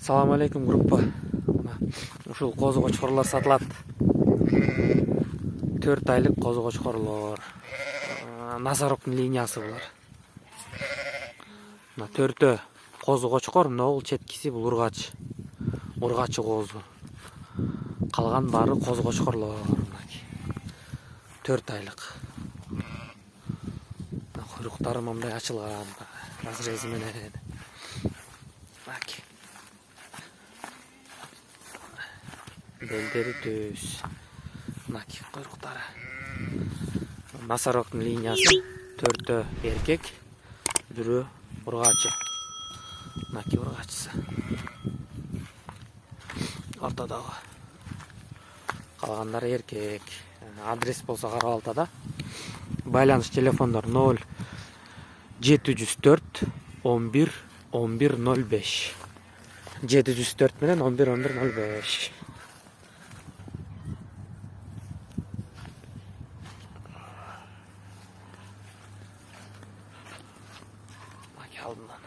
Салам алейкум группа. Ушул козу кочкорлор сатылат. 4 айлык козу кочкорлор. Назароктун линиясы булар. Мына 4 козу кочкор, бул четкиси бул ургач. Ургачы козу. Калган баары козу кочкорлор. 4 айлык. Куйруктары мындай ачылган. Разрези менен. Белдери түз. Мынаки куйруктары. Насароктун линиясы 4 эркек, 1 ургачы. Мынаки ургачысы. Ортодогу. Калгандары эркек. Адрес болсо Карабалтада. Байланыш телефондор 0 704 11 1105. 704 менен 11 1105. Aldın lan.